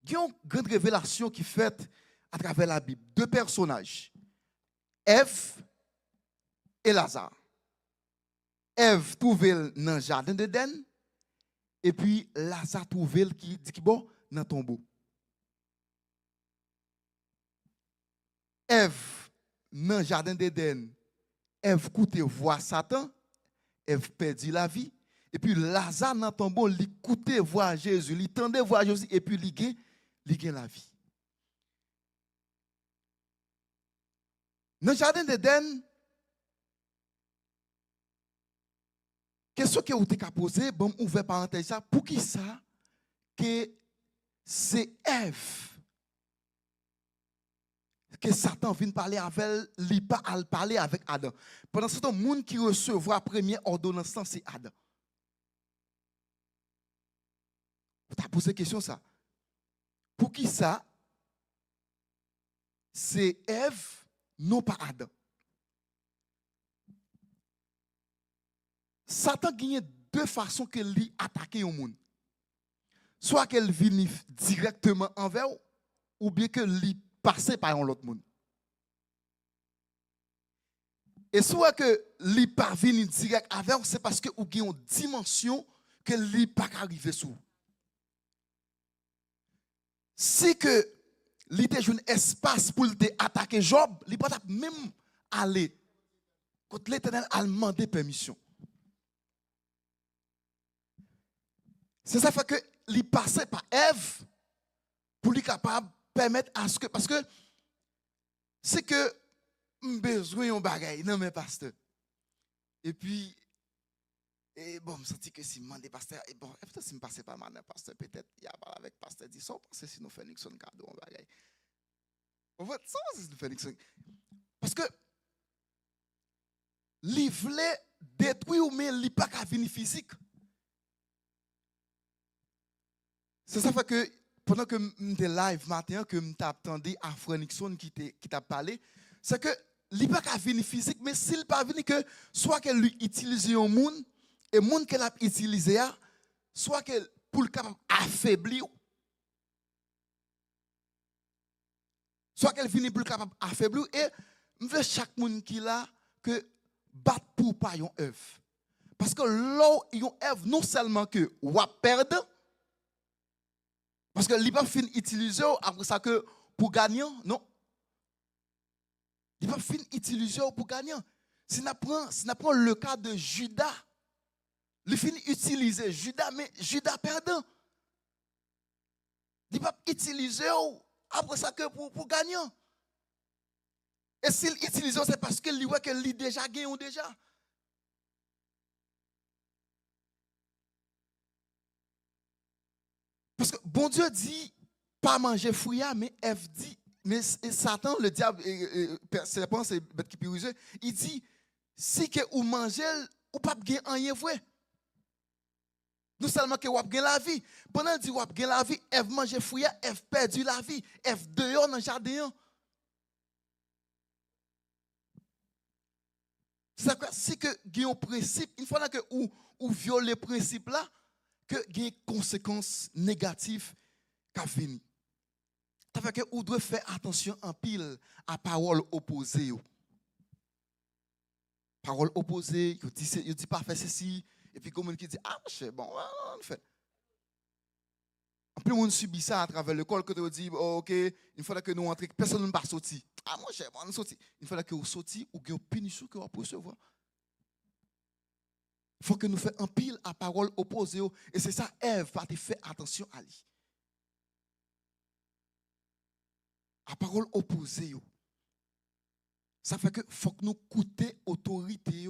Il y a une grande révélation qui est faite à travers la Bible. Deux personnages, Ève et Lazare. Ève trouvait dans le jardin d'Éden, et puis Lazare trouvait qui dit bon dans le tombeau. Ève dans le jardin d'Éden, Ève écoutait voix Satan, Ève perdit la vie. Et puis Lazare dans le tombeau, il écoutait voix Jésus, il tendait voix Jésus, et puis il gagne la vie. Dans le jardin d'Éden, question que vous avez posée, bon, ouvert parenthèse ça, pour qui ça que c'est Ève que Satan vient parler avec elle, il pas à parler avec Adam. Pendant ce temps, le monde qui recevra la première ordonnance, c'est Adam. Vous avez posé la question ça. Pour qui ça c'est Ève, non pas Adam. Satan gagne deux façons qu'il attaque au monde. Soit qu'elle vienne directement envers ou bien qu'elle passe par l'autre monde. Et soit que li parvient direct avec, c'est parce que vous avez une dimension que li pas arriver sous. Si que li te un espace pour te attaquer Job, li pas même aller quand l'Éternel a demandé permission. C'est ça fait que li passait par Ève pour lui capable permettre à ce que parce que c'est que besoin un bagay non mais pasteur. Et puis bon, je senti que si je demande pasteur et bon, peut-être si je passe par madame pasteur peut-être il y a parlé avec pasteur dit ça parce que si nous faisons Nixon cadeau un bagay. En fait, ça c'est nous faisons Nixon. Parce que li voulait détruire mais li pas qu'à venir physique. C'est ça fait que pendant que j'étais live matin, que j'attendais à Frère Nixon qui t'a parlé, c'est que il pas qu'à venir physique, mais s'il pas venir que soit qu'elle lui utilise un monde et monde qu'elle a utilisé, soit qu'elle pour le capable affaiblir, soit qu'elle finit pour le capable affaiblir et je veux chaque monde qui là que battre pour pas yon œuvre. Parce que là yon œuvre non seulement que ou perdre. Parce que il pas fin utiliser après ça que pour gagner, non. Il pas fin utiliser pour gagner. Si on prend le cas de Judas, il fin utiliser Judas mais Judas perdant. Il pas utiliser après ça que pour gagner. Et s'il utilise c'est parce que lui voit que lui déjà gagné ou déjà. Parce que bon Dieu dit pas manger fruit, mais Ève dit, mais Satan, le diable, serpent, c'est bête qui pire, il dit si que vous mangez, ou pas gagner rien vrai. Non seulement que vous avez la vie, pendant qu'il dit vous avez la vie, Ève mange fruit, Ève perdu la vie, Ève dehors dans le jardin. C'est quoi si que il y a un principe, une fois que ou viole le principe là, que il y a des conséquences négatives qui viennent. Ça fait que vous devez faire attention en pile à parole opposée. Parole opposée, vous dites pas faire ceci, et puis comme qui dit ah bon, on fait. En plus, on subit ça à travers l'école que tu dis oh, ok, une fois que nous entrons, personne ne va sortir. Ah mon cher, on sortit. Une fois que vous sortez, ou que vous punissez que vous pouvez recevoir. Il faut que nous fassions un pile à parole opposée. Et c'est ça, Ève, va te faire attention à lui. À parole opposée. Ça fait que faut que nous coûter autorité.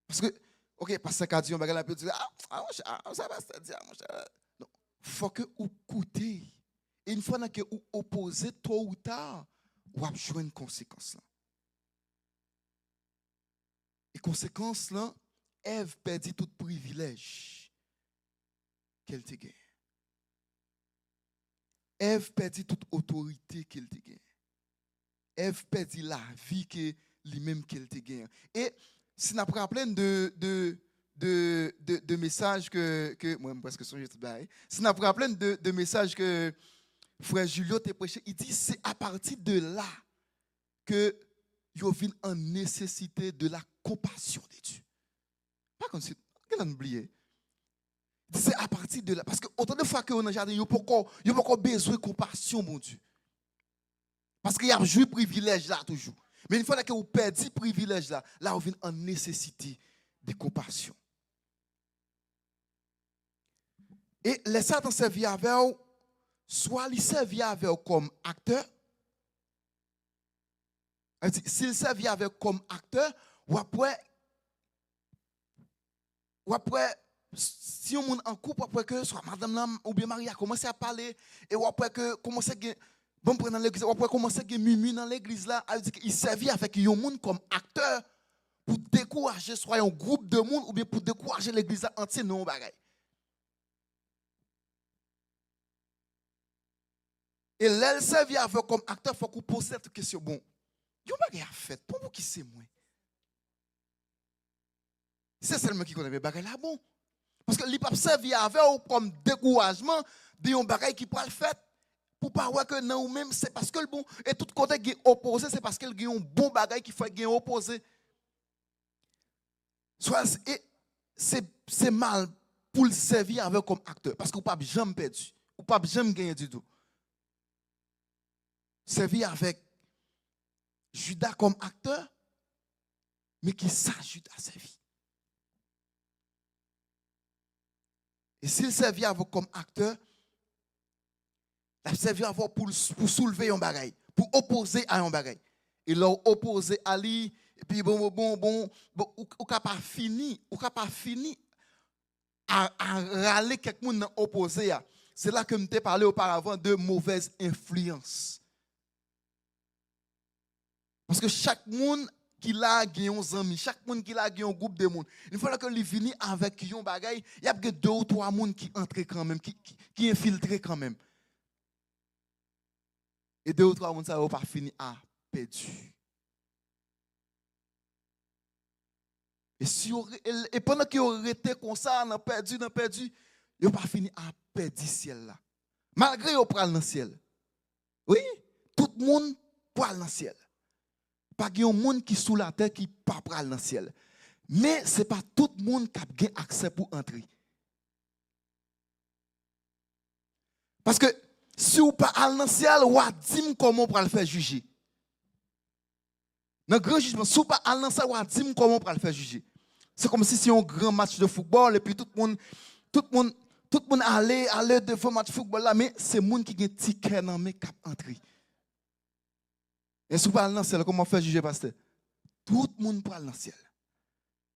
Parce que, ok, parce que quand on va dire, ça va se dire, non, faut que vous coûtez. Et une fois que vous opposez tôt ou tard, vous avez joué une conséquence. Et conséquence là, Ève perdit tout privilège qu'elle te gagne. Ève perdit toute autorité qu'elle te gagne. Ève perdit la vie que lui-même qu'elle te gagne. Et si nous rappelons de de messages que moi, presque songe tout bail. Si n'a pas plein de messages que frère Julio t'a prêché, il dit c'est à partir de là que yo vient en nécessité de la compassion de Dieu. Pas comme si qu'elle a oublié. C'est à partir de là parce que autant de fois que on a jardin, yo pas encore besoin de compassion mon Dieu. Parce qu'il y a joué privilège là toujours. Mais une fois que vous perdez ce privilège là, là vous venez en nécessité de compassion. Et les Satan servir avec vous, soit il servir avec vous comme acteur. S'il servit avec vous comme acteur, ou après, si on est en couple, après que soit madame là, ou bien Marie a commencé à parler, et ou après que commence à bon prendre dans l'église, ou après commencer à murmurer dans l'église là, il servit avec un monde comme acteur pour décourager soit un groupe de monde ou bien pour décourager l'église entière non bagaille. Et l'elle servit avec comme acteur, il faut qu'on pose cette question. Bon, il y a un bagage à faire. Pour vous qui c'est moi? C'est seulement qui connaît les bagages là, bon. Parce que l'IPAP servir avec comme découragement de un bagage qui peut le faire. Pour pas voir que non ou même, c'est parce que le bon, et tout côté qui est opposé, c'est parce qu'il y a un bon bagage qui fait qu'il est opposé. Soit c'est mal pour le servir avec comme acteur. Parce que vous ne pouvez jamais perdre. Vous ne pouvez jamais gagner du tout. Servir avec Judas comme acteur, mais qui s'ajoute à sa vie. Et s'il servit avec comme acteur, il servi avoir pour soulever un bagage, pour opposer à un bagage. Et leur opposer à lui, et puis bon, ou pas fini à râler quelqu'un opposé. C'est là que je t'ai parlé auparavant de mauvaise influence. Parce que chaque monde qui a un ami, chaque monde qui a un groupe de monde, une fois que lui vient avec un bagage, il y a deux ou trois personnes qui entrent quand même, qui infiltrent quand même. Et deux ou trois personnes, ça va pas fini à perdu. Et pendant qu'ils ont été comme ça, on a perdu, ils n'ont pas fini à perdre le ciel là. Malgré qu'ils ont pris dans le ciel. Oui, tout le monde prend dans le ciel. Pas qu'il y a un monde qui est sous la terre qui ne peut pas dans le ciel. Mais ce n'est pas tout le monde qui a accès pour entrer. Parce que si vous pas dans le ciel, vous dites comment on peut le faire juger. Dans le grand jugement, si vous pas dans le ciel, vous dites comment on peut le faire juger. C'est comme si c'est un grand match de football et puis tout le monde allait devant le match de football là, mais c'est le monde qui a un ticket dans le qui entrer. Et si vous parlez dans le ciel, comment faire juger, pasteur? Tout le monde parle dans le ciel.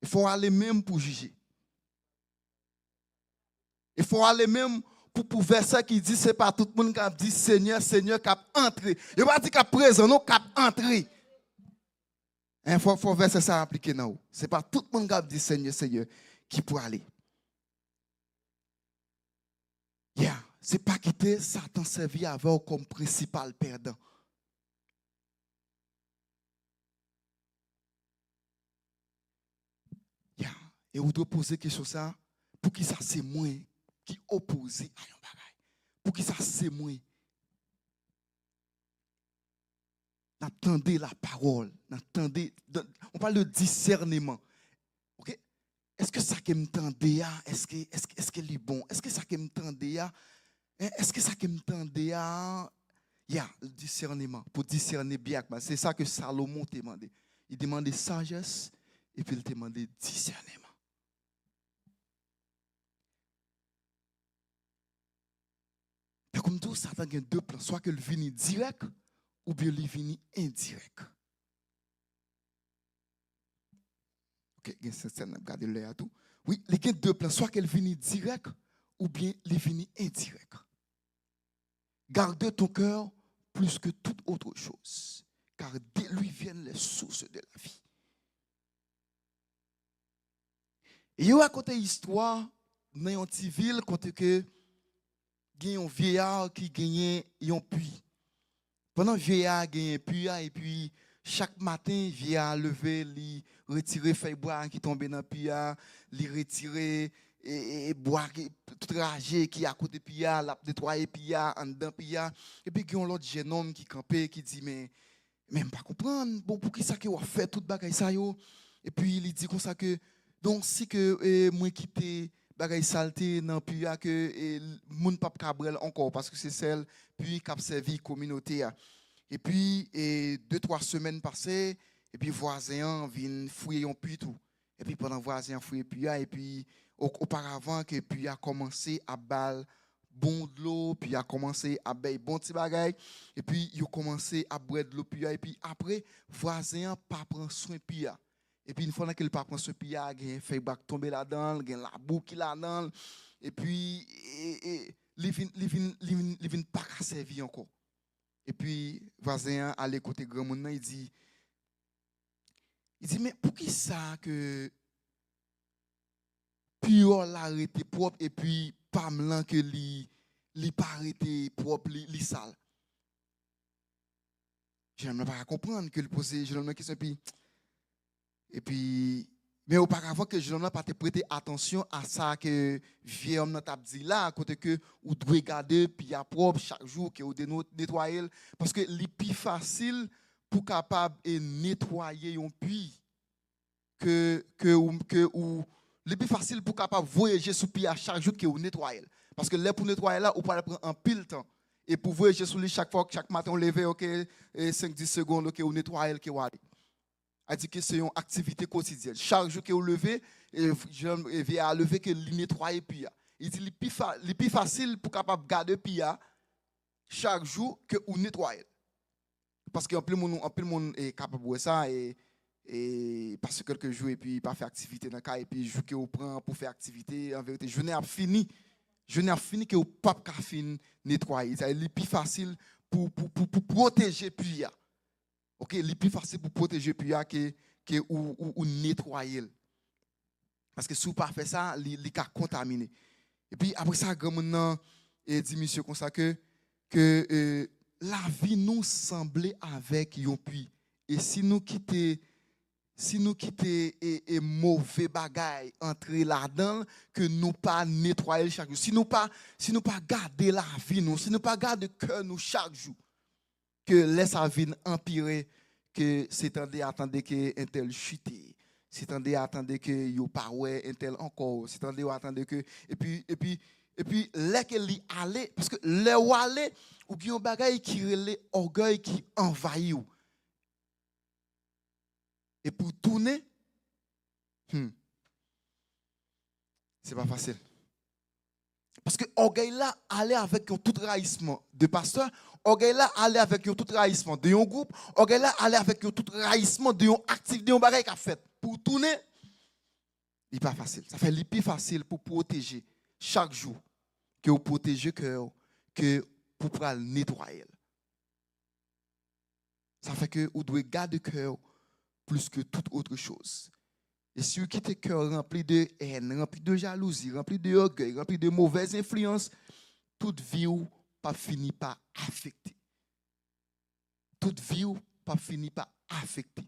Il faut aller même pour juger. Il faut aller même pour verset qui dit, c'est pas tout le monde qui a dit Seigneur, Seigneur, qui a entré. Il ne va pas dire qu'il a présent, non, qui a entré. Il faut verset ça appliquer dans vous. Ce n'est pas tout le monde qui a dit Seigneur, Seigneur, qui peut aller. Ce n'est pas quitter Satan servi avec comme principal perdant. Et vous devez poser quelque chose ça, pour qui ça c'est moi qui oppose à un bagage. Pour qui ça c'est moi. N'attendez la parole, on parle de discernement. OK? Est-ce que ça qui me tendait à, est-ce qu'il est bon? Est-ce que ça qui me tendait à, est-ce que ça qui me tendait à, le discernement, pour discerner bien. C'est ça que Salomon t'a demandé. Il demandait sagesse et puis il t'a demandé discernement. Comme tout, Satan a deux plans. Soit qu'il vienne direct ou bien il vienne indirect. Ok, regardez le à tout. Oui, il y a deux plans. Soit qu'il vienne direct ou bien il vienne indirect. Garde ton cœur plus que toute autre chose. Car de lui viennent les sources de la vie. Et il y a à côté histoire, dans une petite ville, côté que il y a un vieillard qui gagne un puits. Pendant le vieillard gagne un puits, et puis chaque matin, le vieillard levé, il retire feuille bois qui tombe dans le puits, il retire et boire tout ragé qui à côté pia, l'a nettoyer pia, en dedans pia et puis qui ont l'autre jeune homme qui campé qui dit mais même pas comprendre bon pour qui ça que on fait toute bagaille ça yo et puis il dit comme ça que donc si que moi quitter bagaille saleté dans pia que moun pas cabrel encore parce que c'est celle puis qui a servi communauté a. Et puis, 2-3 semaines passées, et puis voisin vient fouiller un puits tout. Et puis pendant voisin fouiller puits, et puis auparavant que puits a commencé à balle bon de l'eau, puis a commencé à bailler bon petit bagay, et puis il a commencé à boire de l'eau puits, et puis après voisin pas prendre soin puits. Et puis une fois qu'il pas prendre soin puits, il fait bac tomber là-dedans, il la boue qui là-dedans, et puis il vient pas servir encore. Et puis, voisin à l'écouter grand monde, il dit, mais pour qui ça que pure l'arrêté propre et puis pas blanc que li pas arrêté propre, li sale. Je n'aime pas comprendre que le poser, je n'aime question et puis mais auparavant que je n'ai pas prêté attention à ça que vieux homme t'a dit là côté que ou doit regarder puis à propre chaque jour que ou nettoyer parce que les plus facile pour capable et nettoyer un puits que ou les plus facile pour capable voyager sous puits à chaque jour que ou nettoyer parce que là pour nettoyer là ou pas prendre un pile temps et pour voyager sous lui chaque fois chaque matin on lever OK 5-10 secondes OK ou nettoyer que aller a dit que c'est une activité quotidienne. Chaque jour que vous levez, je vais à lever que vous nettoyer puis il dit le plus facile pour capable garder puis chaque jour que vous nettoyer. Parce qu'en plus monde est capable de ça et passer quelques jours et puis pas faire activité dans le cas et puis jour que vous prend pour faire activité en vérité je n'ai fini que vous pas fin nettoyer. C'est le plus facile pour protéger puis OK, le plus facile pour protéger puis que ou nettoyer. Parce que si vous pas fait ça, il est contaminé. Et puis après ça grand maintenant dit monsieur comme ça que la vie nous semblait avec un puits et si nous quitter et mauvais bagaille entrer là-dedans que nous pas nettoyer chaque jour. Si nous pas garder la vie nous, si nous pas garder cœur nous chaque jour que laisse la vie empirer que c'est attendez que un tel chute c'est attendez que yo pas ouais un tel encore c'est attendez que et puis là que li aller parce que le ou aller ou qui un bagage qui relè orgueil qui envahit ou et pour tourner c'est pas facile parce que orgueil là aller avec un tout trahissement de pasteur orgueil là aller avec un tout trahissement de un groupe orgueil là aller avec un tout trahissement de un activité un bagage qu'a fait pour tourner il pas facile ça fait le plus facile pour protéger chaque jour que vous protégez cœur que pour pouvoir nettoyer ça fait que vous devez garder cœur plus que toute autre chose. Et si vous quittez cœur rempli de haine, rempli de jalousie, rempli de orgueil, rempli de mauvaises influences, toute vie ou pas fini par affecter. Toute vie ou pas fini par affecter.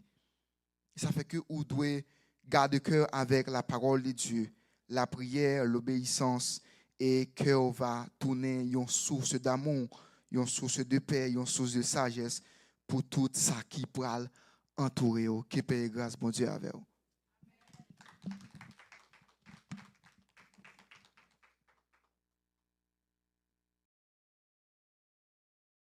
Et ça fait que vous devez garder cœur avec la parole de Dieu, la prière, l'obéissance, et cœur va tourner une source d'amour, une source de paix, une source de sagesse pour tout ça qui pourra entourer, qui paye grâce, bon Dieu, avec vous.